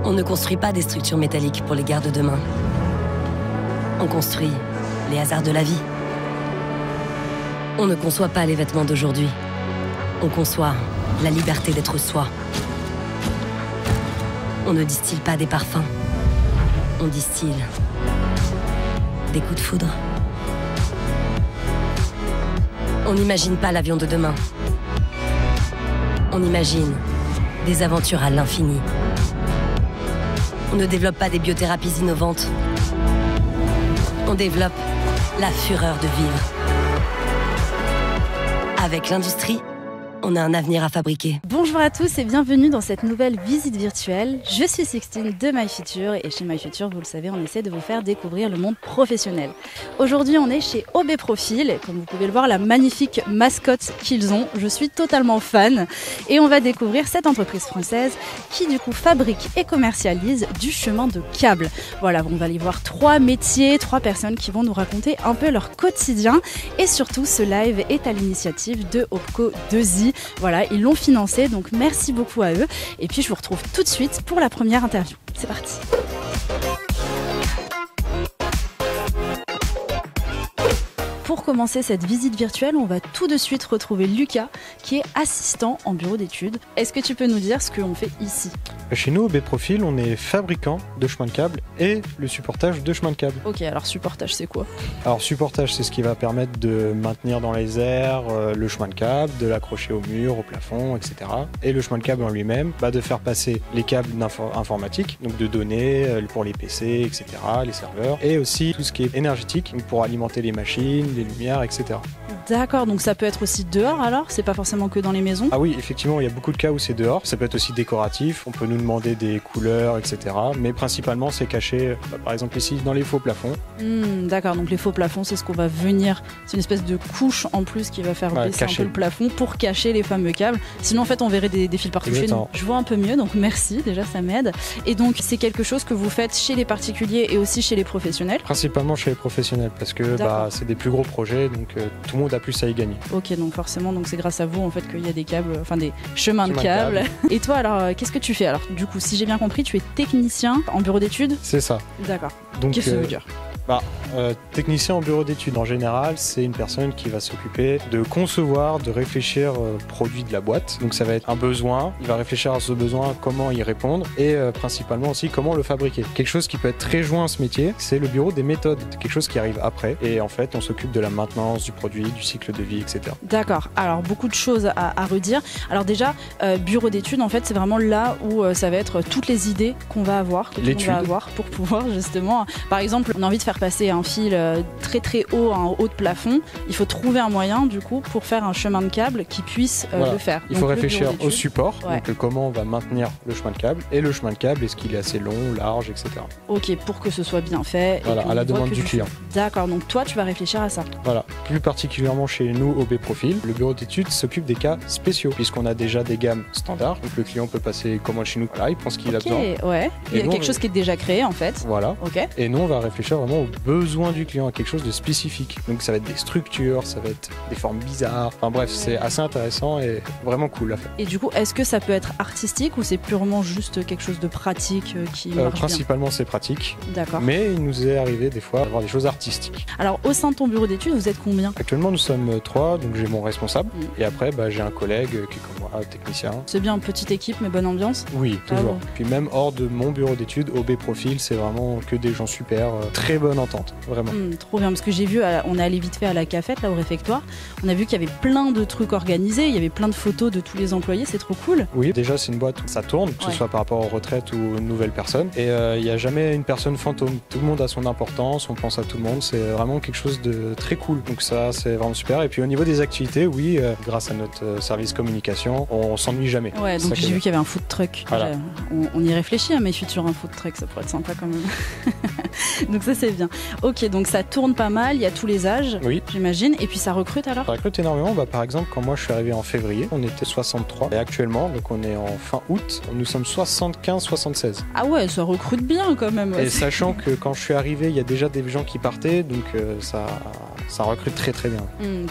On ne construit pas des structures métalliques pour les guerres de demain. On construit les hasards de la vie. On ne conçoit pas les vêtements d'aujourd'hui. On conçoit la liberté d'être soi. On ne distille pas des parfums. On distille des coups de foudre. On n'imagine pas l'avion de demain. On imagine des aventures à l'infini. On ne développe pas des biothérapies innovantes. On développe la fureur de vivre. Avec l'industrie, on a un avenir à fabriquer. Bonjour à tous et bienvenue dans cette nouvelle visite virtuelle. Je suis Sixtine de MyFuture et chez MyFuture, vous le savez, on essaie de vous faire découvrir le monde professionnel. Aujourd'hui, on est chez OB Profil. Comme vous pouvez le voir, la magnifique mascotte qu'ils ont. Je suis totalement fan. Et on va découvrir cette entreprise française qui du coup fabrique et commercialise du chemin de câble. Voilà, on va aller voir 3 métiers, 3 personnes qui vont nous raconter un peu leur quotidien. Et surtout, ce live est à l'initiative de Opco 2i. Voilà, ils l'ont financé, donc merci beaucoup à eux. Et puis je vous retrouve tout de suite pour la première interview. C'est parti. Pour commencer cette visite virtuelle, on va tout de suite retrouver Lucas, qui est assistant en bureau d'études. Est-ce que tu peux nous dire ce qu'on fait ici ? Chez nous, OB Profil, on est fabricant de chemin de câble et le supportage de chemin de câble. Ok, alors supportage, c'est quoi ? Alors supportage, c'est ce qui va permettre de maintenir dans les airs le chemin de câble, de l'accrocher au mur, au plafond, etc. Et le chemin de câble en lui-même, de faire passer les câbles informatiques, donc de données pour les PC, etc., les serveurs, et aussi tout ce qui est énergétique, donc pour alimenter les machines, les lumières, etc. D'accord, donc ça peut être aussi dehors alors ? C'est pas forcément que dans les maisons ? Ah oui, effectivement, il y a beaucoup de cas où c'est dehors. Ça peut être aussi décoratif, on peut nous demander des couleurs, etc. Mais principalement, c'est caché, par exemple ici, dans les faux plafonds. D'accord, donc les faux plafonds, c'est ce qu'on va venir... C'est une espèce de couche en plus qui va faire baisser un peu le plafond pour cacher les fameux câbles. Sinon, en fait, on verrait des fils partout chez nous. Je vois un peu mieux, donc merci, déjà, ça m'aide. Et donc, c'est quelque chose que vous faites chez les particuliers et aussi chez les professionnels ? Principalement chez les professionnels, parce que c'est des plus gros projets, donc tout le monde a plus à y gagner. Ok, donc forcément, donc c'est grâce à vous en fait qu'il y a des câbles, enfin des chemins de câbles. Et toi, alors, qu'est-ce que tu fais ? Alors, du coup, si j'ai bien compris, tu es technicien en bureau d'études ? C'est ça. D'accord. Donc, qu'est-ce que ça veut dire ? Technicien en bureau d'études en général, c'est une personne qui va s'occuper de concevoir, de réfléchir produit de la boîte. Donc ça va être un besoin, il va réfléchir à ce besoin, comment y répondre et principalement aussi comment le fabriquer. Quelque chose qui peut être très joint à ce métier, c'est le bureau des méthodes, quelque chose qui arrive après et en fait on s'occupe de la maintenance du produit, du cycle de vie, etc. D'accord, alors beaucoup de choses à redire. Alors déjà, bureau d'études en fait c'est vraiment là où ça va être toutes les idées qu'on va avoir, pour pouvoir justement, par exemple on a envie de faire passer un fil très très haut, un haut de plafond, il faut trouver un moyen du coup pour faire un chemin de câble qui puisse le faire. Il faut réfléchir au support, donc comment on va maintenir le chemin de câble et le chemin de câble, est-ce qu'il est assez long, large, etc. Ok, pour que ce soit bien fait. Voilà, à la demande du client. D'accord, donc toi tu vas réfléchir à ça. Voilà, plus particulièrement chez nous OB Profil, le bureau d'études s'occupe des cas spéciaux puisqu'on a déjà des gammes standards, donc le client peut passer commande chez nous, voilà, il prend ce qu'il a besoin. Ouais. Il y a quelque chose qui est déjà créé en fait. Voilà. Et nous on va réfléchir vraiment aux besoins du client, à quelque chose de spécifique. Donc ça va être des structures, ça va être des formes bizarres. Enfin bref, c'est assez intéressant et vraiment cool à faire. Et du coup, est-ce que ça peut être artistique ou c'est purement juste quelque chose de pratique qui marche principalement, bien ? c'est pratique. D'accord. Mais il nous est arrivé des fois d'avoir des choses artistiques. Alors au sein de ton bureau d'études, vous êtes combien ? Actuellement, nous sommes 3, donc j'ai mon responsable. Et après, j'ai un collègue qui est comme moi, technicien. C'est bien, petite équipe, mais bonne ambiance ? Oui, toujours. Puis même hors de mon bureau d'études, OB Profil, c'est vraiment que des gens super, très bonne entente, vraiment. Trop bien, parce que j'ai vu, on est allé vite fait à la cafette, là au réfectoire, on a vu qu'il y avait plein de trucs organisés, il y avait plein de photos de tous les employés, c'est trop cool. Oui, déjà c'est une boîte où ça tourne, que ce soit par rapport aux retraites ou aux nouvelles personnes, et il n'y a jamais une personne fantôme, tout le monde a son importance, on pense à tout le monde, c'est vraiment quelque chose de très cool, donc ça c'est vraiment super. Et puis au niveau des activités, oui, grâce à notre service communication, on s'ennuie jamais. Ouais, donc j'ai vu qu'il y avait un food truck, voilà. On y réfléchit à mes futurs un food truck, ça pourrait être sympa quand même. Donc ça c'est bien. Ok, donc ça tourne pas mal, il y a tous les âges, j'imagine, et puis ça recrute alors ? Ça recrute énormément, par exemple quand moi je suis arrivé en février, on était 63, et actuellement, donc on est en fin août, nous sommes 75-76. Ah ouais, ça recrute bien quand même. Et sachant que quand je suis arrivé, il y a déjà des gens qui partaient, donc ça ça recrute très très bien.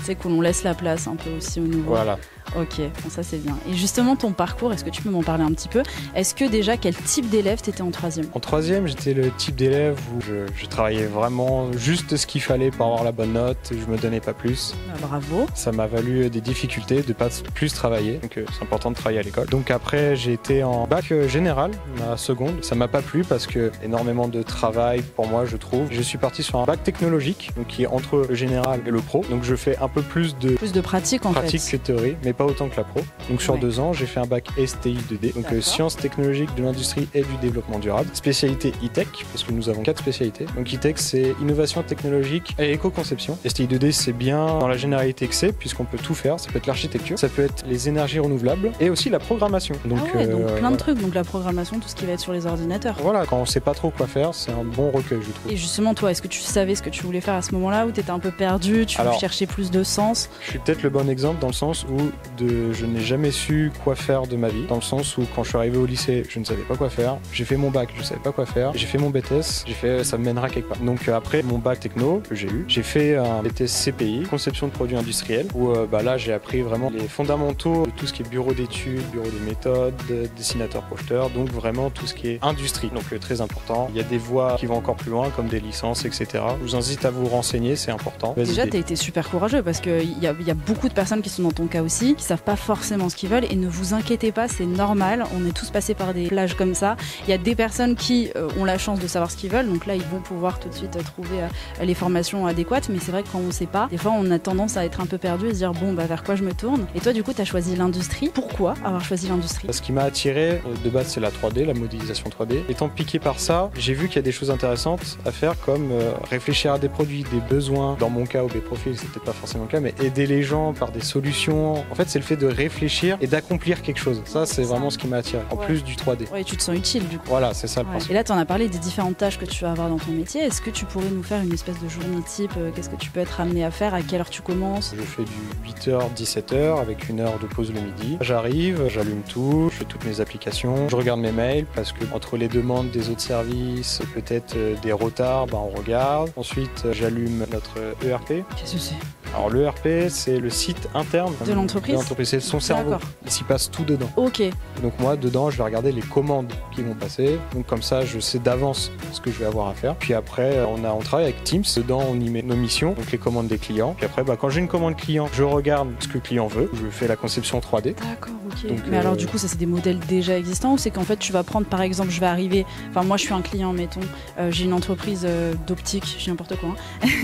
C'est cool, on laisse la place un peu aussi au nouveau. Voilà. Ok, bon, ça c'est bien. Et justement, ton parcours, est-ce que tu peux m'en parler un petit peu? Est-ce que déjà, quel type d'élève t'étais en troisième? En troisième, j'étais le type d'élève où je travaillais vraiment juste ce qu'il fallait pour avoir la bonne note, je me donnais pas plus. Bravo. Ça m'a valu des difficultés de pas plus travailler, donc c'est important de travailler à l'école. Donc après, j'ai été en bac général, ma seconde. Ça m'a pas plu parce que énormément de travail pour moi, je trouve. Je suis parti sur un bac technologique, donc qui est entre le général et le pro. Donc je fais un peu plus de pratique en pratique fait. que théorie, mais pas autant que la pro. Donc sur 2 ans, j'ai fait un bac STI 2D, donc sciences technologiques de l'industrie et du développement durable. Spécialité e-tech, parce que nous avons 4 spécialités. Donc e-tech, c'est innovation technologique et éco-conception. STI 2D, c'est bien dans la généralité que c'est, puisqu'on peut tout faire. Ça peut être l'architecture, ça peut être les énergies renouvelables et aussi la programmation. Donc, donc plein de trucs, donc la programmation, tout ce qui va être sur les ordinateurs. Voilà, quand on sait pas trop quoi faire, c'est un bon recueil, je trouve. Et justement, toi, est-ce que tu savais ce que tu voulais faire à ce moment-là, ou t'étais un peu perdu, tu cherchais plus de sens? Je suis peut-être le bon exemple dans le sens où je n'ai jamais su quoi faire de ma vie, dans le sens où quand je suis arrivé au lycée, je ne savais pas quoi faire. J'ai fait mon bac, je ne savais pas quoi faire. J'ai fait mon BTS, j'ai fait ça me mènera quelque part. Donc après mon bac techno que j'ai eu, j'ai fait un BTS CPI, conception de produits industriels, où là j'ai appris vraiment les fondamentaux de tout ce qui est bureau d'études, bureau des méthodes, dessinateur projeteur, donc vraiment tout ce qui est industrie. Donc très important. Il y a des voies qui vont encore plus loin, comme des licences, etc. Je vous incite à vous renseigner, c'est important. Déjà, tu as été super courageux parce qu'il y a beaucoup de personnes qui sont dans ton cas aussi, qui savent pas forcément ce qu'ils veulent, et ne vous inquiétez pas, c'est normal, on est tous passés par des plages comme ça. Il y a des personnes qui ont la chance de savoir ce qu'ils veulent, donc là ils vont pouvoir tout de suite trouver les formations adéquates, mais c'est vrai que quand on sait pas, des fois on a tendance à être un peu perdu et se dire bon vers quoi je me tourne. Et toi du coup tu as choisi l'industrie. Pourquoi avoir choisi l'industrie? Ce qui m'a attiré de base c'est la 3D, la modélisation 3D. Étant piqué par ça, j'ai vu qu'il y a des choses intéressantes à faire comme réfléchir à des produits, des besoins. Dans mon cas, OB Profil, c'était pas forcément le cas, mais aider les gens par des solutions. En fait, c'est le fait de réfléchir et d'accomplir quelque chose. Ça, c'est vraiment ce qui m'a attiré, en plus du 3D. Ouais, tu te sens utile du coup. Voilà, c'est ça le principe. Et là, tu en as parlé des différentes tâches que tu vas avoir dans ton métier. Est-ce que tu pourrais nous faire une espèce de journée type? Qu'est-ce que tu peux être amené à faire? À quelle heure tu commences? Je fais du 8h, 17h avec 1 heure de pause le midi. J'arrive, j'allume tout, je fais toutes mes applications, je regarde mes mails parce que entre les demandes des autres services, peut-être des retards, on regarde. Ensuite, j'allume notre ERP. Qu'est-ce que c'est? Alors l'ERP, c'est le site interne de l'entreprise. C'est son cerveau. Il s'y passe tout dedans. Ok. Donc moi, dedans, je vais regarder les commandes qui vont passer. Donc comme ça, je sais d'avance ce que je vais avoir à faire. Puis après, on travaille avec Teams. Dedans, on y met nos missions, donc les commandes des clients. Puis après, quand j'ai une commande client, je regarde ce que le client veut. Je fais la conception 3D. D'accord, ok. Donc, mais alors du coup, ça c'est des modèles déjà existants, ou c'est qu'en fait, tu vas prendre, par exemple, je vais arriver. Enfin, moi, je suis un client, mettons. J'ai une entreprise d'optique, je dis n'importe quoi.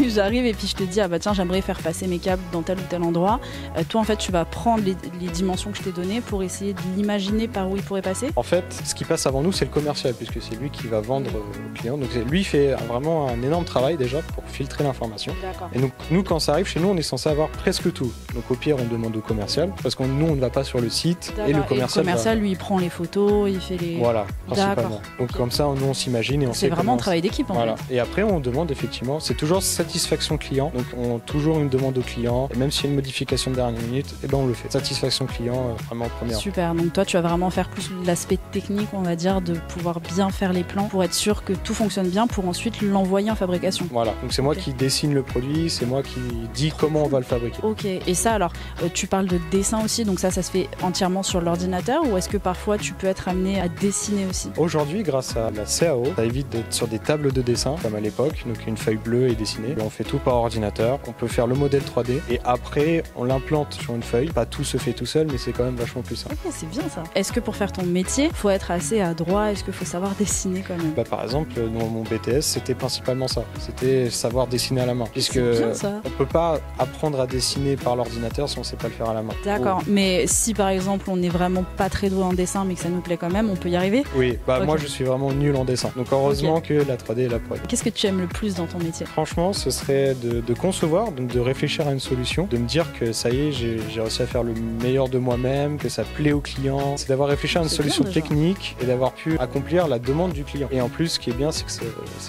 J'arrive et puis je te dis, tiens, j'aimerais faire passer mes câbles dans tel ou tel endroit. Toi, en fait, tu vas prendre les dimensions que je t'ai données pour essayer de l'imaginer par où il pourrait passer. En fait, ce qui passe avant nous, c'est le commercial, puisque c'est lui qui va vendre au client. Donc lui fait vraiment un énorme travail déjà pour filtrer l'information. Et donc nous, quand ça arrive chez nous, on est censé avoir presque tout. Donc au pire, on demande au commercial, parce que nous, on ne va pas sur le site. Et le commercial, lui, il prend les photos, il fait les... Voilà, principalement. Donc comme ça, nous, on s'imagine et on sait. C'est vraiment un travail d'équipe. Voilà. Et après, on demande effectivement, c'est toujours satisfaction client. Donc on a toujours une demande au client. Et même s'il y a une modification de dernière minute, on le fait. Satisfaction client, vraiment première. Super. Donc toi, tu vas vraiment faire plus l'aspect technique, on va dire, de pouvoir bien faire les plans pour être sûr que tout fonctionne bien pour ensuite l'envoyer en fabrication. Voilà. Donc c'est moi qui dessine le produit, c'est moi qui dis comment on va le fabriquer. Ok. Et ça, alors, tu parles de dessin aussi, donc ça se fait entièrement sur l'ordinateur, ou est-ce que parfois tu peux être amené à dessiner aussi? Aujourd'hui, grâce à la CAO, ça évite d'être sur des tables de dessin comme à l'époque, donc une feuille bleue est dessinée. On fait tout par ordinateur. On peut faire le modèle 3D et après on l'implante sur une feuille. Pas tout se fait tout seul, mais c'est quand même vachement plus simple. Ok, c'est bien ça. Est-ce que pour faire ton métier, faut être assez adroit? Est-ce qu'il faut savoir dessiner quand même? Par exemple, dans mon BTS, c'était principalement ça. C'était savoir dessiner à la main. Puisque on peut pas apprendre à dessiner par l'ordinateur si on sait pas le faire à la main. D'accord. Mais si par exemple on n'est vraiment pas très doué en dessin, mais que ça nous plaît quand même, on peut y arriver? Oui. Moi je suis vraiment nul en dessin. Donc heureusement que la 3D est là pour aider. Qu'est-ce que tu aimes le plus dans ton métier? Franchement, ce serait de concevoir, donc de réfléchir réfléchir à une solution, de me dire que ça y est, j'ai réussi à faire le meilleur de moi-même, que ça plaît au client. C'est d'avoir réfléchi à une solution technique et d'avoir pu accomplir la demande du client. Et en plus, ce qui est bien, c'est que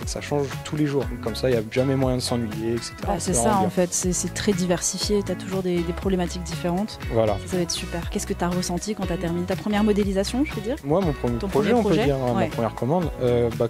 ça change tous les jours. Donc, comme ça, il n'y a jamais moyen de s'ennuyer, etc. C'est ça en fait, c'est très diversifié, tu as toujours des problématiques différentes. Voilà. Ça va être super. Qu'est-ce que tu as ressenti quand tu as terminé ta première modélisation, je veux dire? Moi, mon premier projet, on peut dire, ma première commande,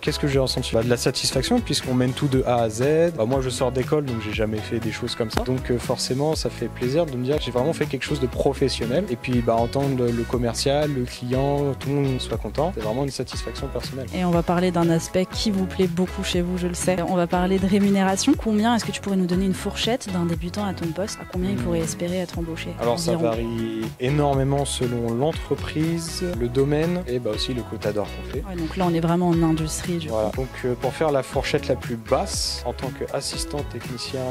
qu'est-ce que j'ai ressenti? De la satisfaction, puisqu'on mène tout de A à Z. Moi, je sors d'école, donc j'ai jamais fait des choses comme ça. Donc forcément, ça fait plaisir de me dire que j'ai vraiment fait quelque chose de professionnel. Et puis, entendre le commercial, le client, tout le monde soit content, c'est vraiment une satisfaction personnelle. Et on va parler d'un aspect qui vous plaît beaucoup chez vous, je le sais. On va parler de rémunération. Combien est-ce que tu pourrais nous donner une fourchette d'un débutant à ton poste? À combien il pourrait espérer être embauché? Alors ça varie énormément selon l'entreprise, le domaine et aussi le quota d'heures qu'on fait. Ouais, donc là on est vraiment en industrie du coup. Donc pour faire la fourchette la plus basse, en tant qu'assistant technicien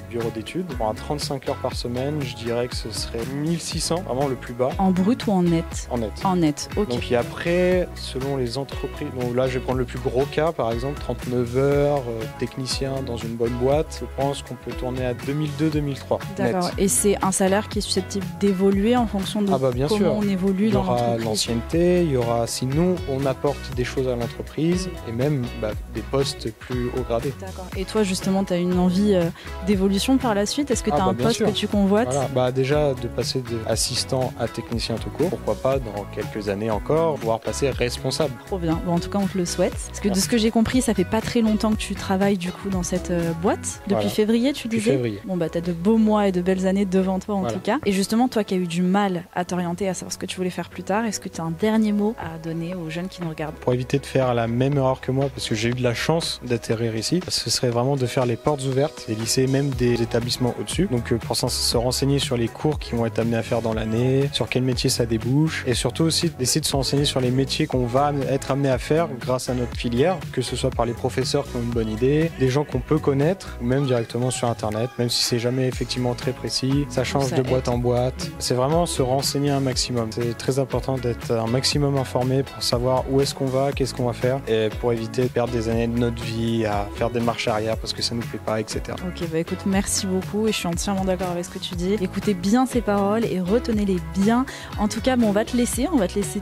bureau d'études, pour un 35 heures par semaine, je dirais que ce serait 1600, vraiment le plus bas. En brut ou en net? En net. En net, ok. Donc et après, selon les entreprises, donc là je vais prendre le plus gros cas par exemple, 39 heures, technicien dans une bonne boîte, je pense qu'on peut tourner à 2002-2003. D'accord, net. Et c'est un salaire qui est susceptible d'évoluer en fonction de bien comment sûr. on évolue dans l'entreprise. Il y aura l'ancienneté, il y aura si nous on apporte des choses à l'entreprise et même des postes plus haut gradés. D'accord. Et toi justement, tu as une envie d'évolution par la suite? Est-ce que tu as un poste que tu convoites? Voilà. Déjà de passer d'assistant à technicien tout court, pourquoi pas dans quelques années encore pouvoir passer responsable. Trop bien, en tout cas on te le souhaite. Parce que de ce que j'ai compris, ça fait pas très longtemps que tu travailles du coup dans cette boîte. Depuis février, tu disais? Février. Bon t'as de beaux mois et de belles années devant toi en tout cas. Et justement, toi qui as eu du mal à t'orienter, à savoir ce que tu voulais faire plus tard, est-ce que tu as un dernier mot à donner aux jeunes qui nous regardent? Pour éviter de faire la même erreur que moi, parce que j'ai eu de la chance d'atterrir ici, ce serait vraiment de faire les portes ouvertes des lycées, même des établissements au-dessus. Donc pour se renseigner sur les cours qui vont être amenés à faire dans l'année, sur quel métier ça débouche, et surtout aussi d'essayer de se renseigner sur les métiers qu'on va être amené à faire grâce à notre filière, que ce soit par les professeurs qui ont une bonne idée, des gens qu'on peut connaître, ou même directement sur internet, même si c'est jamais effectivement très précis, ça change de boîte en boîte. C'est vraiment se renseigner un maximum. C'est très important d'être un maximum informé pour savoir où est-ce qu'on va, qu'est-ce qu'on va faire, et pour éviter de perdre des années de notre vie à faire des marches arrière parce que ça nous plaît pas, etc. Ok, écoute, merci beaucoup et je suis entièrement d'accord avec ce que tu dis. Écoutez bien ces paroles et retenez-les bien. En tout cas, on va te laisser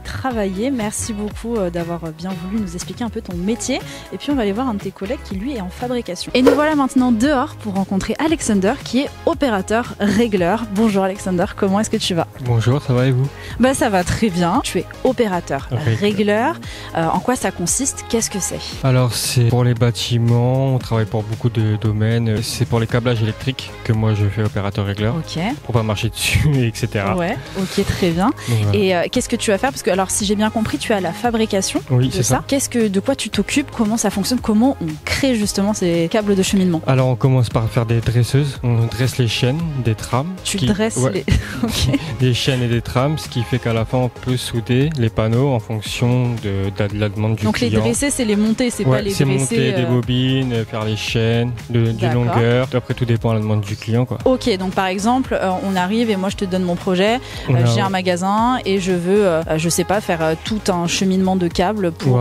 travailler. Merci beaucoup d'avoir bien voulu nous expliquer un peu ton métier. Et puis on va aller voir un de tes collègues qui lui est en fabrication. Et nous voilà maintenant dehors pour rencontrer Alexander qui est opérateur régleur. Bonjour Alexander, comment est-ce que tu vas? Bonjour, ça va et vous? Ça va très bien. Tu es opérateur régleur. En quoi ça consiste? Qu'est-ce que c'est? Alors c'est pour les bâtiments, on travaille pour beaucoup de domaines. C'est pour les câblages électriques que moi je fais opérateur régleur. Ok. Pour pas marcher dessus, etc. Ouais, ok, très bien. Voilà. Et qu'est-ce que tu vas faire? Parce que alors si j'ai bien compris, tu as la fabrication de ça. De quoi tu t'occupes? Comment ça fonctionne? Comment on crée justement ces câbles de cheminement? Alors on commence par faire des dresseuses. On dresse les chaînes, des trames. Tu dresses les... Okay. Des chaînes et des trames, ce qui fait qu'à la fin on peut souder les panneaux en fonction de la demande du client. Donc les dresser, c'est les monter, c'est pas les dresser. C'est monter des bobines, faire les chaînes, du longueur. Après tout dépend de la demande du client, quoi. Ok, donc par exemple, on arrive et moi je te donne mon projet. J'ai un magasin et je veux, je sais pas, faire tout un cheminement de câbles pour,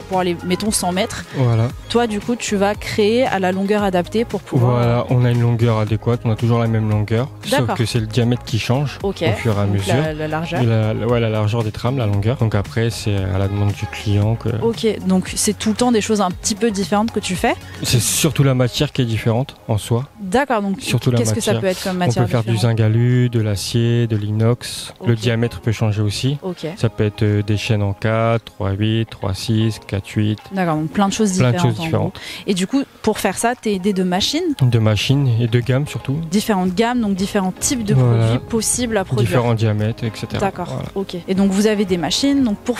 pour aller, mettons 100 mètres. Voilà. Toi, du coup, tu vas créer à la longueur adaptée pour pouvoir. Voilà, on a une longueur adéquate, on a toujours la même longueur, sauf que c'est le diamètre qui change au fur et à mesure. La largeur. La largeur des trames, la longueur. Donc après, c'est à la demande du client que. Ok, donc c'est tout le temps des choses un petit peu différentes que tu fais. C'est surtout la matière qui est différente en soi. D'accord, donc qu'est-ce que ça peut être comme matière? On peut faire du zinc alu, de l'acier, de l'inox. Le diamètre peut changer aussi. Ça peut être des chaînes en 4, 3,8, 3,6, 4,8. D'accord, donc plein de choses différentes. Et du coup, pour faire ça, tu es aidé de machines? De machines et de gammes surtout. Différentes gammes, donc différents types de produits possibles à produire. Différents diamètres, etc. D'accord, ok. Et donc vous avez des machines, donc pour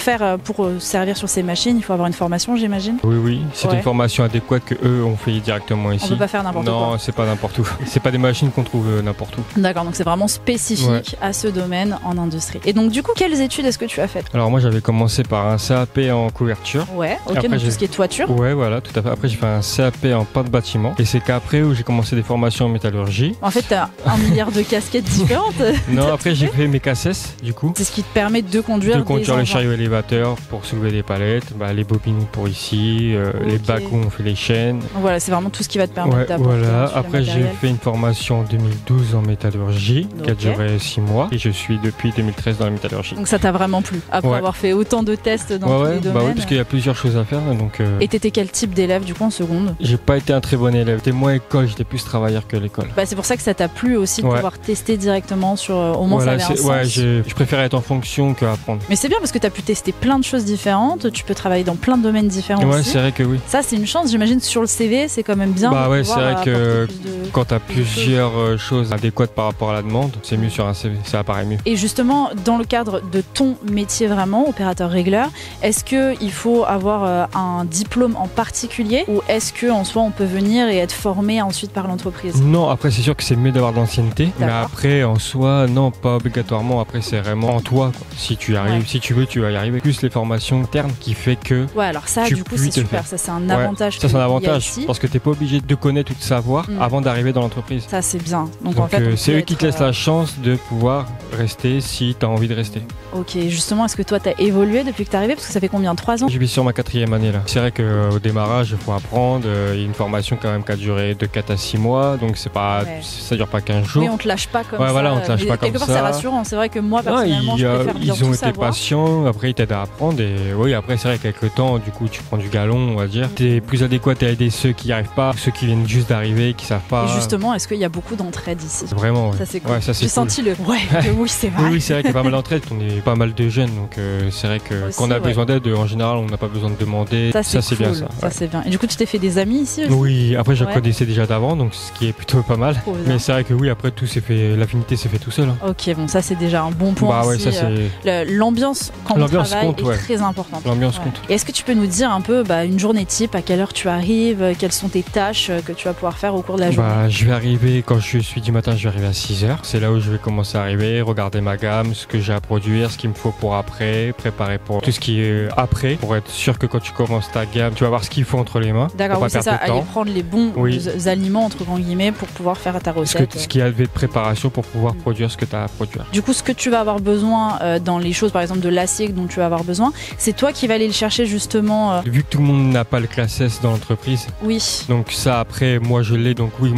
servir sur ces machines, il faut avoir une formation, j'imagine? Oui, c'est une formation adéquate que eux ont fait directement ici. On peut pas faire n'importe quoi? Non, c'est pas n'importe où. C'est pas des machines qu'on trouve n'importe où. D'accord, donc c'est vraiment spécifique à ce domaine en industrie. Et donc du coup, quelles études est-ce que tu as faites? Alors moi j'avais commencé par un CAP en couverture. Ouais, ok, après, donc tout ce qui est toiture. Ouais, voilà, tout à fait. Après j'ai fait un CAP en peintre bâtiment. Et c'est qu'après où j'ai commencé des formations en métallurgie. En fait, t'as 1 milliard de casquettes différentes. Non, après j'ai fait mes CACES du coup. C'est ce qui te permet de conduire le chariot élévateur pour soulever des palettes, les bobines pour ici, les bacs où on fait les chaînes. Voilà, c'est vraiment tout ce qui va te permettre d'apporter. Voilà, après matériel? J'ai fait une formation en 2012 en métallurgie, qui a duré 6 mois, et je suis depuis 2013 dans la métallurgie. Donc ça t'a vraiment plu, après avoir fait autant de tests dans tous les domaines? Bah oui, parce qu'il y a plusieurs choses à faire. Donc, Et t'étais quel type d'élève du coup en seconde? J'ai pas été un très bon élève, j'étais moins école, j'étais plus travailleur que l'école. Bah, c'est pour ça que ça t'a plu aussi de pouvoir tester directement sur au moins ça avait un sens. Ouais, je préfère être en fonction qu'apprendre. Mais c'est bien parce que t'as pu tester plein de choses différentes, tu peux travailler dans plein de domaines différents aussi. Ouais, c'est vrai que oui. Ça c'est une chance, j'imagine sur le CV c'est quand même bien. Bah ouais, c'est vrai que quand t'as plusieurs choses adéquates par rapport à la demande, c'est mieux sur un CV, ça apparaît mieux. Et justement, dans le cadre de ton métier vraiment, opérateur régleur, est-ce qu'il faut avoir un diplôme en particulier ou est-ce qu'en soi on peut venir et être formé ensuite par l'entreprise? Non, après c'est sûr que c'est mieux d'avoir de l'ancienneté, mais après en soi, non, pas obligatoirement, après c'est vraiment en toi, quoi. Si tu y arrives, si tu veux, tu vas y arriver. Plus les formations internes qui fait que... Ouais, alors ça du coup c'est super, ça c'est un avantage. Ça c'est un avantage, parce que t'es pas obligé de connaître ou de savoir avant d'arriver dans l'entreprise. Ça c'est bien. Donc en fait, c'est eux qui te laissent la chance de pouvoir rester si t'as envie de rester. Ok, justement, est-ce que toi t'as évolué depuis que t'es arrivé? Parce que ça fait combien, 3 ans? Je vis sur ma 4e année là. C'est vrai qu'au démarrage, il faut apprendre. Il y a une formation quand même qui a duré de 4 à 6 mois, donc c'est pas, ça dure pas 15 jours. Oui, on te lâche pas comme ça. Voilà, on te lâche pas comme ça. Quelque part, c'est rassurant. C'est vrai que moi, personnellement, je préfère bien tout ils ont été savoir. patients, après ils t'aident à apprendre. Et oui, après, c'est vrai qu'avec le temps, du coup, tu prends du galon, on va dire. T'es plus adéquat à aider ceux qui n'y arrivent pas, ceux qui viennent juste d'arriver, qui savent pas. Et justement, est-ce qu'il y a beaucoup d'entraide ici? Vraiment, ça c'est cool. Ouais, ça, j'ai senti le. Ouais, oui, c'est vrai. Oui, c'est vrai qu'il y a pas mal d'entraide, on est pas mal de jeunes, donc c'est vrai que quand on a besoin d'aide, en général, on n'a pas besoin de demander. Ça, c'est bien ça. Ça, c'est bien. Et du coup, tu t'es fait des amis ici aussi? Oui, après, je connaissais déjà d'avant, donc ce qui est plutôt pas mal. Mais c'est vrai que oui, après, tout s'est fait, l'affinité s'est fait tout seul. Ok, bon, ça, c'est déjà un bon point. Bah ouais, aussi. Ça, c'est... L'ambiance quand on travaille compte, est très importante. L'ambiance compte. Et est-ce que tu peux nous dire un peu une journée type, à quelle heure tu arrives, quelles sont tes tâches que tu vas pouvoir faire au cours de la journée? Je vais arriver, quand je suis du matin, je vais arriver à 6h. C'est là où je vais commencer à arriver, regarder ma gamme, ce que j'ai à produire, ce qu'il me faut pour après, préparer pour tout ce qui est après, pour être sûr que quand tu commences ta gamme, tu vas avoir ce qu'il faut entre les mains. D'accord, oui, c'est ça, aller prendre les bons aliments, entre grands guillemets, pour pouvoir faire ta recette. Ce qu'il y a de préparation pour pouvoir produire ce que tu as à produire. Du coup, ce que tu vas avoir besoin dans les choses, par exemple de l'acier dont tu vas avoir besoin, c'est toi qui vas aller le chercher justement. Vu que tout le monde n'a pas le classe S dans l'entreprise. Oui. Donc ça, après, moi je l'ai, donc oui,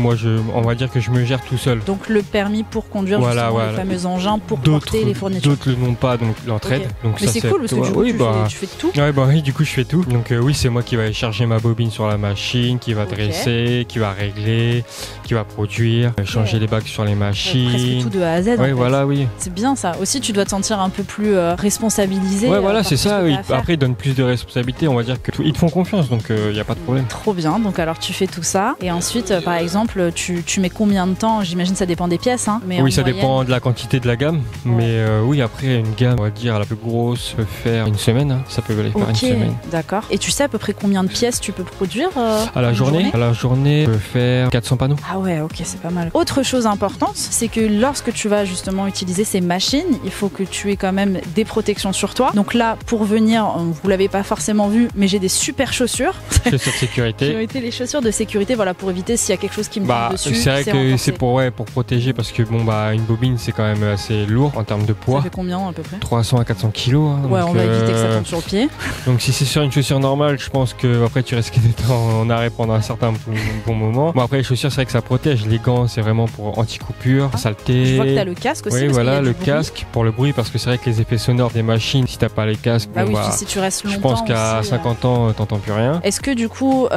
on va dire que je me gère tout seul. Donc le permis pour conduire justement le fameux engin pour porter les fournitures. D'autres le n'ont pas, donc l'entraide. Okay. Donc mais ça, c'est cool parce que du coup, tu fais tout. Oui, du coup je fais tout. Donc oui, c'est moi qui va charger ma bobine sur la machine, qui va dresser, qui va régler, qui va produire, changer les bacs sur les machines. Presque tout de A à Z. Oui, voilà, oui. C'est bien ça. Aussi, tu dois te sentir un peu plus responsabilisé. Ouais, voilà, c'est ça. Après, ils donnent plus de responsabilités. On va dire qu'ils te font confiance, donc il n'y a pas de problème. Trop bien. Donc alors, tu fais tout ça. Et ensuite, par exemple, tu mets combien de temps? J'imagine ça dépend des pièces. Hein, mais oui, ça dépend de la quantité de la gamme. Mais oui, après, une gamme, on va dire, la plus grosse peut faire une semaine. Hein. Ça peut aller faire une semaine. D'accord. Et tu sais à peu près combien de pièces tu peux produire à la journée? À la journée, je peux faire 400 panneaux. Ah ouais, ok, c'est pas mal. Autre chose importante, c'est que lorsque tu vas justement utiliser ces machines, il faut que tu aies quand même des protections sur toi. Donc là, pour venir, vous l'avez pas forcément vu, mais j'ai des super chaussures. Chaussures de sécurité. J'ai été les chaussures de sécurité, voilà, pour éviter s'il y a quelque chose qui me tombe dessus. C'est vrai que c'est pour protéger, parce que une bobine, c'est quand même assez lourd en termes de poids. Ça fait combien à peu près? 300 à 400 kilos. Hein, ouais, donc, on va éviter que ça tombe sur le pied. Donc si c'est sur une chaussure normale, je pense que après tu risques d'être en arrêt pendant un certain bon moment. Bon, après les chaussures, c'est vrai que ça protège. Les gants, c'est vraiment pour anti-coupure, saleté. Je vois que t'as le casque aussi. Oui, voilà, le casque pour le bruit, parce que c'est vrai que les effets sonores des machines, si t'as pas les casques, si tu restes longtemps, je pense qu'à 50 ans, t'entends plus rien. Est-ce que du coup,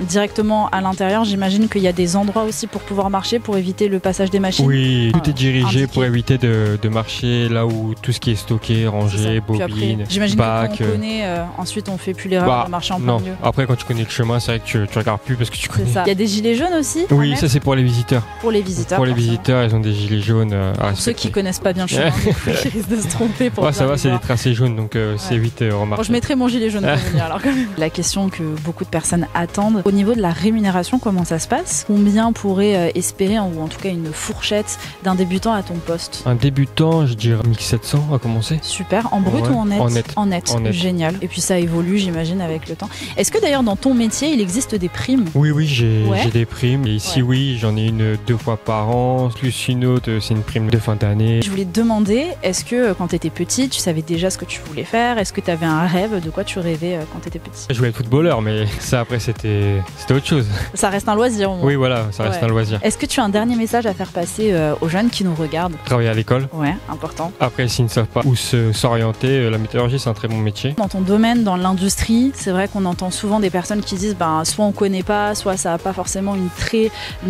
directement à l'intérieur, j'imagine qu'il y a des endroits aussi pour pouvoir marcher, pour éviter le passage des machines? Oui, tout est dirigé pour éviter de marcher là où tout ce qui est stocké, rangé, bobine, j'imagine que quand on connaît, ensuite on fait plus l'erreur de marcher en plein milieu. Après, quand tu connais le chemin, c'est vrai que tu regardes plus parce que tu connais. C'est ça. Il y a des gilets jaunes aussi? Oui, ça c'est pour les visiteurs. Pour les visiteurs. Pour les visiteurs, ils ont des gilets jaunes. Pour ceux qui connaissent pas bien le chemin, qui risquent de se tromper. Ça va, c'est des tracés jaunes, donc c'est vite remarquable. Bon, je mettrai mon gilet jaune pour venir alors quand même. La question que beaucoup de personnes attendent, au niveau de la rémunération, comment ça se passe? Combien pourrait espérer, ou en tout cas une fourchette d'un débutant à ton poste? Un débutant, je dirais 1700 à commencer. Super. En brut Ouais. ou en net? En net. En net. En net. Génial. Et puis ça évolue, j'imagine, avec le temps. Est-ce que d'ailleurs dans ton métier, il existe des primes? Oui, j'ai Ouais. des primes. Et ici, Ouais. oui, j'en ai une 2 fois par an, plus une autre, c'est une prime de fin d'année. Je voulais te demander, est-ce que quand tu étais petite, tu savais déjà ce que tu voulais faire? Est-ce que tu avais un rêve? De quoi tu rêvais quand tu étais petit? Je voulais être footballeur, mais ça après c'était autre chose. Ça reste un loisir au moins. Oui, voilà, ça reste Ouais. un loisir. Est-ce que tu as un dernier message à faire passer aux jeunes qui nous regardent? Travailler à l'école. Ouais, important. Après, s'ils ne savent pas où s'orienter, la métallurgie c'est un très bon métier. Dans ton domaine, dans l'industrie, c'est vrai qu'on entend souvent des personnes qui disent soit on connaît pas, soit ça n'a pas forcément une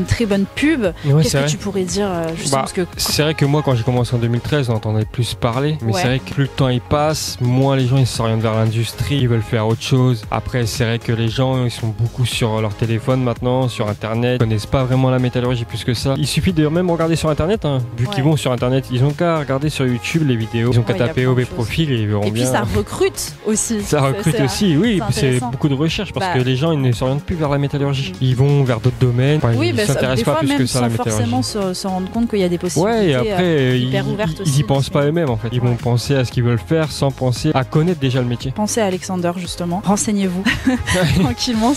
très bonne pub. Ouais, Qu'est-ce c'est que vrai. tu pourrais dire justement parce que C'est vrai que moi, quand j'ai commencé en 2013, on entendait plus parler. Mais Ouais. c'est vrai que plus le temps il passe, moins les gens ils s'orientent vers l'industrie, ils veulent faire autre chose. Après, c'est vrai que les gens ils sont beaucoup sur leur téléphone maintenant, sur internet. Ils connaissent pas vraiment la métallurgie plus que ça. Il suffit de même regarder sur internet. Vu qu'ils Ouais. vont sur internet, ils ont qu'à regarder sur YouTube les vidéos. Ils ont qu'à Ouais, y a taper plein de OB choses. Profil et ils verront et puis bien. ça recrute aussi. Ça recrute C'est- aussi, oui, c'est c'est intéressant. beaucoup de recherche parce Bah. que les gens ils ne s'orientent plus vers la métallurgie. Ils vont vers d'autres domaines. Enfin, Oui, ils bah, s'intéressent des pas fois plus même que ça à la sans métallurgie. forcément se rendre compte qu'il y a des possibilités. Ouais, et après, hyper ils ouvertes aussi, y pensent mais- pas eux-mêmes en fait. Ils vont Ouais. penser à ce qu'ils veulent faire sans penser à connaître déjà le métier. Pensez à Alexander justement, renseignez-vous tranquillement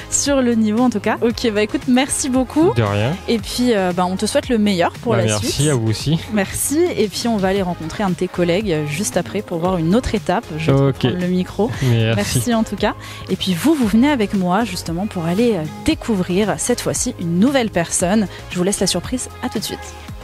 sur le niveau en tout cas. Ok, bah écoute, merci beaucoup. De rien. Et puis on te souhaite le meilleur pour la Merci suite. à vous aussi. Merci. Et puis on va aller rencontrer un de tes collègues juste après pour voir une autre étape. Je vais te Ok. prendre le micro. Merci. Merci en tout cas. Et puis vous venez avec moi justement pour aller découvrir cette fois-ci une nouvelle personne. Je vous laisse la surprise. À tout de suite.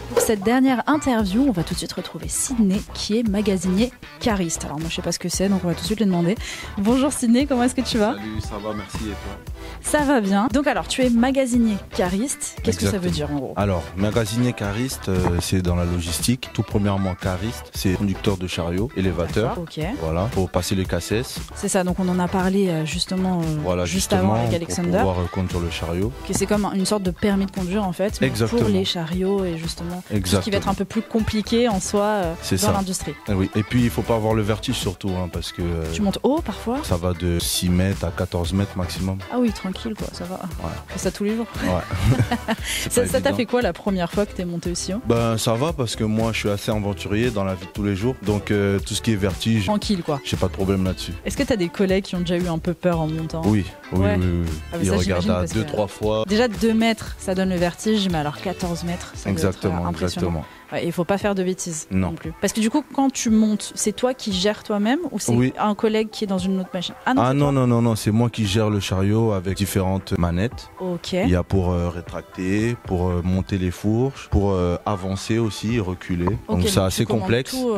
Pour cette dernière interview, on va tout de suite retrouver Sydney qui est magasinier cariste. Alors moi je sais pas ce que c'est donc on va tout de suite lui demander. Bonjour Sydney, comment est-ce que tu vas? Salut, ça va, merci et toi? Ça va bien. Donc alors tu es magasinier cariste. Qu'est-ce que ça veut Exactement. dire en gros? Alors, magasinier cariste, c'est dans la logistique. Tout premièrement, cariste, c'est conducteur de chariot, élévateur. D'accord, ok. Voilà, pour passer les cassettes. C'est ça, donc on en a parlé justement Voilà, juste justement, avant avec Alexander. pour pouvoir conduire le chariot. Que c'est comme une sorte de permis de conduire en fait, mais pour Exactement. les chariots et justement tout ce qui Exactement. va être un peu plus compliqué en soi C'est dans ça. l'industrie. Ah oui. Et puis, il faut pas avoir le vertige surtout, parce que Tu montes haut parfois? ça va de 6 mètres à 14 mètres maximum. Ah oui, tranquille quoi, ça va. Je fais ça tous les jours. Ouais. C'est Ça pas t'a évident. fait quoi la première fois que t'es monté aussi haut? Ben, ça va parce que moi, je suis assez aventurier dans la vie de tous les jours. Donc, tout ce qui est vertige, Tranquille quoi. j'ai pas de problème là-dessus. Est-ce que t'as des collègues qui ont déjà eu un peu peur en montant? Oui, oui, Ouais. oui, oui. Ah, mais Ils ça, regardent j'imagine, à parce que- 2-3 fois. Déjà 2 mètres, ça donne le vertige, mais alors 14 mètres, ça doit être Exactement, impressionnant. exactement. Ouais, il faut pas faire de bêtises Non. plus. Parce que du coup, quand tu montes, c'est toi qui gères toi-même ou c'est Oui. un collègue qui est dans une autre machine? Ah c'est non, toi. non, non, non, c'est moi qui gère le chariot avec différentes manettes. Ok. Il y a pour rétracter, pour monter les fourches, pour avancer aussi et reculer. Ok, Donc c'est assez tu commandes complexe. tout,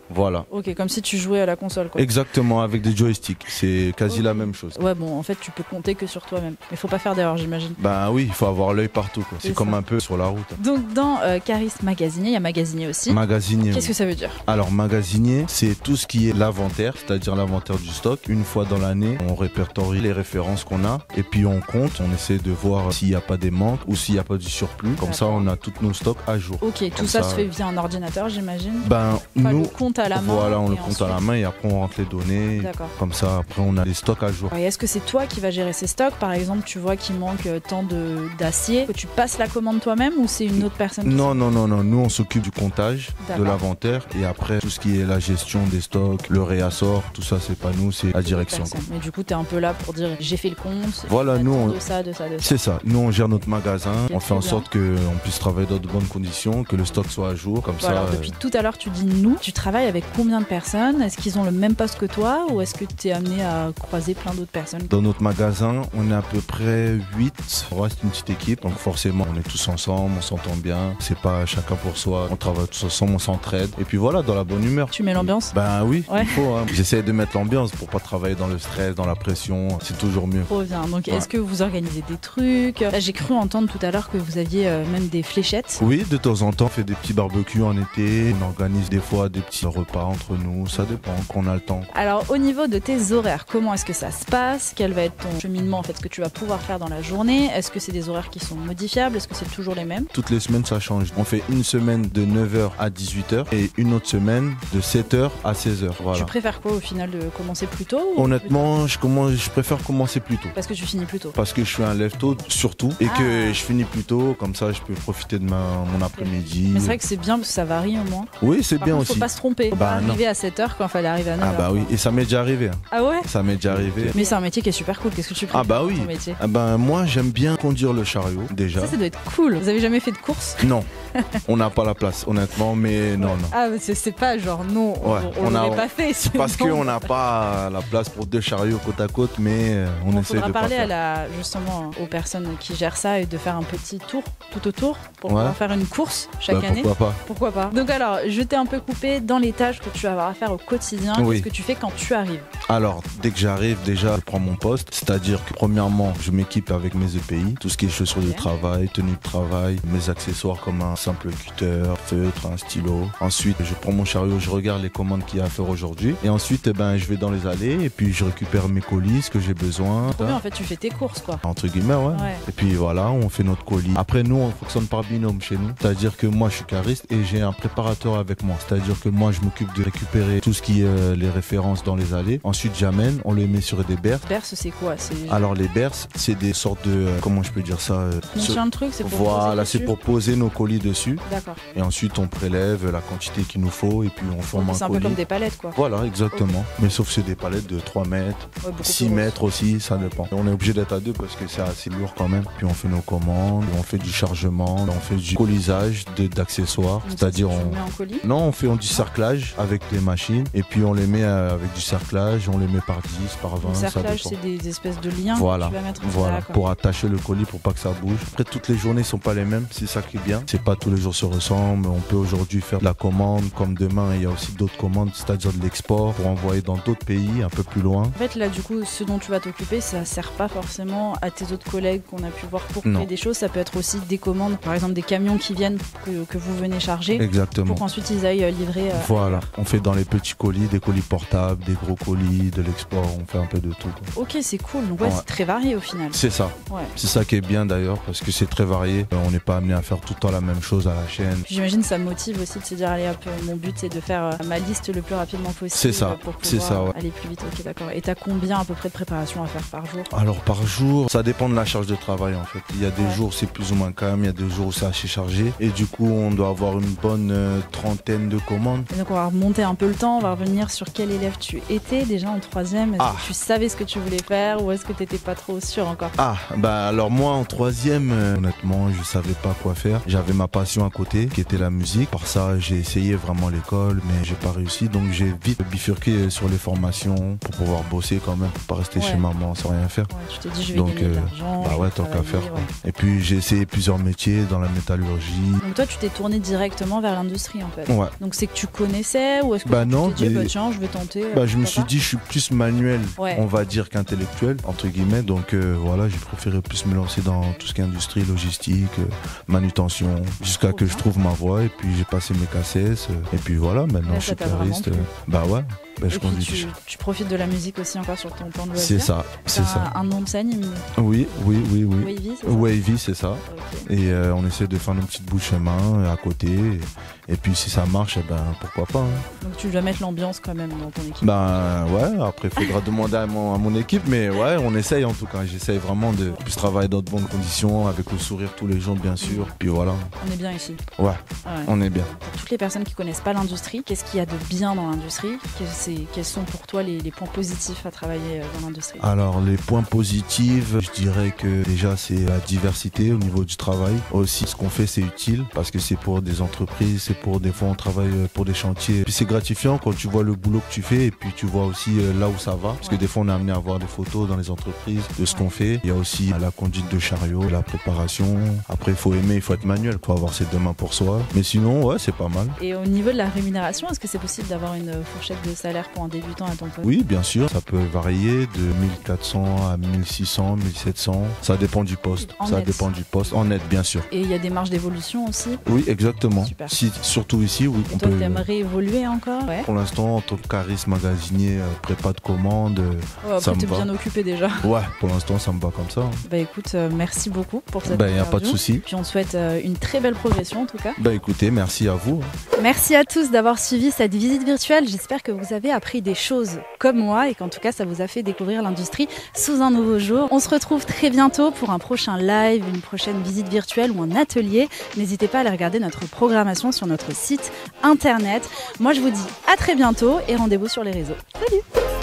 Voilà. ok, comme si tu jouais à la console quoi. Exactement, avec des joysticks. C'est quasi Ok. la même chose. Ouais, bon, en fait, tu peux compter que sur toi-même. Mais faut pas faire d'erreur, j'imagine. Ben oui, il faut avoir l'œil partout, quoi. C'est C'est comme ça. un peu sur la route. Donc, dans Caris Magasinier, il y a Magasinier aussi. Magasinier. Qu'est-ce oui. que ça veut dire? Alors, magasinier, c'est tout ce qui est l'inventaire, c'est-à-dire l'inventaire du stock. Une fois dans l'année, on répertorie les références qu'on a et puis on compte, on essaie de voir s'il n'y a pas des manques ou s'il n'y a pas du surplus. Comme ça, D'accord. on a tous nos stocks à jour. Ok, tout Comme ça ça, se fait via un ordinateur, j'imagine. Ben, Enfin, nous, le compte à la main. voilà, on le et compte à la ensuite- main et après on rentre les données. D'accord. Comme ça, après, on a les stocks à jour. Et est-ce que c'est toi qui vas gérer ces stocks? Par exemple, tu vois qu'il manque tant d'acier, que tu passes la commande toi-même ou c'est une autre personne qui Non, non, non, non. Nous, on s'occupe du comptage, de D'accord. l'inventaire et après, tout ce qui est la gestion des stocks, le réassort, tout ça, c'est pas nous, c'est la direction. quoi. personne. Mais du coup, tu es un peu là pour dire j'ai fait le compte. Voilà, il y a nous, tant on- de ça, de ça, de ça. C'est ça. Nous, on gère notre magasin. Ok, On fait en très sorte qu'on puisse travailler dans de bonnes conditions, que le stock soit à jour. Comme Bon, ça. alors, depuis tout à l'heure, tu dis nous. Tu travailles avec combien de personnes? Est-ce qu'ils ont le même poste que toi ou est-ce que tu es amené à croiser plein d'autres personnes? Dans notre magasin, on est à peu près 8. On reste une petite équipe, donc forcément, on est tous ensemble, on s'entend bien. C'est pas chacun pour soi. On travaille tous ensemble, on s'entraide. Et puis voilà, dans la bonne humeur. Tu mets l'ambiance? Ben oui, Ouais. il faut. J'essaie de mettre l'ambiance pour pas travailler dans le stress, dans la pression. C'est toujours mieux. Trop bien. Donc, Ouais. est-ce que vous organisez des trucs? Là, j'ai cru entendre tout à l'heure que vous aviez même des fléchettes. Oui, de temps en temps, on fait des petits barbecues en été. On organise des fois des petits repas entre nous. Ça dépend, quand on a le temps. Alors, au niveau de tes horaires, comment est-ce que ça se passe? Quel va être ton cheminement, en fait, ce que tu vas pouvoir faire dans la journée? Est-ce que c'est des horaires qui sont modifiables? Est-ce que c'est toujours les mêmes? Toutes les semaines, ça change. On fait une semaine de 9h à 18h et une autre semaine de 7h à 16h. Voilà. Tu préfères quoi au final, de commencer plus tôt ou Honnêtement, je préfère commencer plus tôt. Parce que tu finis plus tôt. Parce que je suis un lève-tôt surtout et que je finis plus tôt, comme ça je peux profiter de mon après-midi. Mais c'est vrai que c'est bien parce que ça varie au moins. Oui, c'est bien contre, aussi. Faut pas se tromper. Faut pas arriver à 7h quand il fallait arriver à 9h. Ah bah oui, et ça m'est déjà arrivé. Ah ouais? Ça m'est déjà arrivé. Mais c'est un métier qui est super cool. Qu'est-ce que tu préfères dans ton métier? Ah bah moi j'aime bien conduire le chariot déjà. Ça doit être cool. Vous avez jamais fait de course? Non. On n'a pas la place honnêtement, mais non. Ah c'est pas genre non, on l'aurait pas fait. C'est parce qu'on n'a pas la place pour 2 chariots côte à côte, mais on essaie de pas parler faire. justement aux personnes qui gèrent ça et de faire un petit tour tout autour pour pouvoir faire une course chaque année. Pourquoi pas. Donc alors, je t'ai un peu coupé dans les tâches que tu vas avoir à faire au quotidien. Qu'est-ce que tu fais quand tu arrives? Alors, dès que j'arrive, déjà, je prends mon poste. C'est-à-dire que, premièrement, je m'équipe avec mes EPI, tout ce qui est chaussures de travail, tenue de travail, mes accessoires comme un simple cutter, feutre, un stylo. Ensuite, je prends mon chariot, je regarde les commandes qu'il y a à faire aujourd'hui. Et ensuite, je vais dans les allées et puis je récupère mes colis, ce que j'ai besoin. Trop bien, en fait, tu fais tes courses, quoi. Entre guillemets, ouais. Et puis voilà, on fait notre colis. Après, nous, on fonctionne par binôme chez nous. C'est-à-dire que moi, je suis cariste et j'ai un préparateur avec moi. C'est-à-dire que moi, je m'occupe de récupérer tout ce qui est les références dans les allées. Ensuite, j'amène, on les met sur des berces. Berces, c'est quoi? Alors, les berces, c'est des sortes de... comment je peux dire ça? Un truc, c'est pour voilà, c'est pour poser nos colis dessus. D'accord. Et ensuite, on prélève la quantité qu'il nous faut et puis on forme un colis. C'est un peu comme des palettes, quoi. Voilà, exactement. Mais sauf que c'est des palettes de 3 mètres, 6 mètres aussi, ça dépend. On est obligé d'être à 2 parce que c'est assez lourd quand même. Puis on fait nos commandes, on fait du chargement, on fait du colisage d'accessoires. C'est-à-dire on fait du cerclage avec des machines et puis on les met avec du cerclage, on les met par 10, par 20. Le cerclage, c'est des espèces de liens voilà. que tu vas mettre pour attacher le colis pour pas que ça bouge. Après, toutes les journées sont pas les mêmes, c'est ça qui est bien. C'est pas tous les jours se ressemblent. On peut aujourd'hui faire de la commande comme demain, il y a aussi d'autres commandes, c'est-à-dire de l'export pour envoyer dans d'autres pays un peu plus loin. En fait, là, du coup, ce dont tu vas t'occuper, ça sert pas forcément à tes autres collègues qu'on a pu voir pour créer des choses. Ça peut être aussi des commandes, par exemple des camions qui viennent que vous venez charger. Exactement. Pour qu'ensuite ils aillent livrer. Voilà, on fait dans les petits colis, des colis portables, des gros colis, de l'export, on fait un peu de tout. Ok, c'est cool. Donc c'est très varié au final. C'est ça. Ouais. C'est ça qui est bien d'ailleurs parce que c'est très varié. On n'est pas amené à faire tout le temps la même chose à la chaîne. J'imagine ça me motive aussi de se dire allez hop, mon but c'est de faire ma liste le plus rapidement possible. C'est ça. Pour pouvoir aller plus vite. Ok, d'accord. Et t'as combien à peu près de préparation à faire par jour? Alors par jour, ça dépend de la charge de travail en fait. Il y a des jours c'est plus ou moins calme, il y a des jours où c'est assez chargé et du coup on doit avoir une bonne trentaine de commandes. Et donc on va remonter un peu le temps, on va revenir sur quel élève tu étais déjà en 3e. Est-ce que tu savais ce que tu voulais faire ou est-ce que t'étais pas trop sûr encore? Alors moi en 3e, honnêtement je savais pas quoi faire. J'avais ma passion à côté qui était la musique. Par ça j'ai essayé vraiment l'école mais j'ai pas réussi donc j'ai vite bifurqué sur les formations pour pouvoir bosser quand même, pas rester chez maman sans rien faire. Tu t'es dit je vais gagner de l'argent. Tant qu'à faire. Et puis j'ai essayé plusieurs métiers dans la métallurgie. Donc toi tu t'es tourné directement vers l'industrie en fait. Ouais. Donc c'est que tu connaissais ou est-ce que tu t'es dit tiens je vais tenter. Je me suis dit je suis plus manuel on va dire qu'intellectuel entre guillemets donc voilà j'ai préféré plus me lancer dans tout ce qui est industrie, logistique, manutention jusqu'à que je trouve ma voie et puis j'ai passé mes cassettes et puis voilà maintenant je suis cariste. Je conduis. Tu profites de la musique aussi encore sur ton temps de loisir. C'est ça, c'est ça. Un nom de scène Oui. Wavy, c'est ça. Okay. Et on essaie de faire nos petites bouts de chemin à côté. Et puis si ça marche, pourquoi pas. Donc tu dois mettre l'ambiance quand même dans ton équipe. Après il faudra demander à mon équipe, mais on essaye en tout cas. J'essaye vraiment de plus travailler dans de bonnes conditions, avec le sourire tous les jours bien sûr. Puis voilà. On est bien ici. Ouais. On est bien. Pour toutes les personnes qui connaissent pas l'industrie, qu'est-ce qu'il y a de bien dans l'industrie? Quels sont pour toi les points positifs à travailler dans l'industrie? Alors les points positifs, je dirais que déjà c'est la diversité au niveau du travail. Aussi ce qu'on fait c'est utile parce que c'est pour des entreprises, c'est pour des fois on travaille pour des chantiers. Puis c'est gratifiant quand tu vois le boulot que tu fais et puis tu vois aussi là où ça va. Parce que des fois on est amené à voir des photos dans les entreprises de ce qu'on fait. Il y a aussi la conduite de chariot, la préparation. Après il faut aimer, il faut être manuel, il faut avoir ses deux mains pour soi. Mais sinon c'est pas mal. Et au niveau de la rémunération, est-ce que c'est possible d'avoir une fourchette de salaire salaire pour un débutant à ton poste? Oui, bien sûr, ça peut varier de 1400 à 1600, 1700. Ça dépend du poste. En Ça net. dépend du poste. En net, bien sûr. Et il y a des marges d'évolution aussi? Oui, exactement. Super. Surtout ici, oui. Et toi, t'aimerais évoluer encore? Ouais. Pour l'instant, en tant que cariste magasinier, prépa de commande, Ouais, ça après, t'es me va. bien occupé déjà. Ouais, pour l'instant, ça me va comme ça. Bah écoute, merci beaucoup pour cette Ben, y a interview. pas de souci. Puis on te souhaite une très belle progression en tout cas. Ben, écoutez, merci à vous. Merci à tous d'avoir suivi cette visite virtuelle. J'espère que vous avez appris des choses comme moi et qu'en tout cas ça vous a fait découvrir l'industrie sous un nouveau jour. On se retrouve très bientôt pour un prochain live, une prochaine visite virtuelle ou un atelier. N'hésitez pas à aller regarder notre programmation sur notre site internet. Moi je vous dis à très bientôt et rendez-vous sur les réseaux. Salut!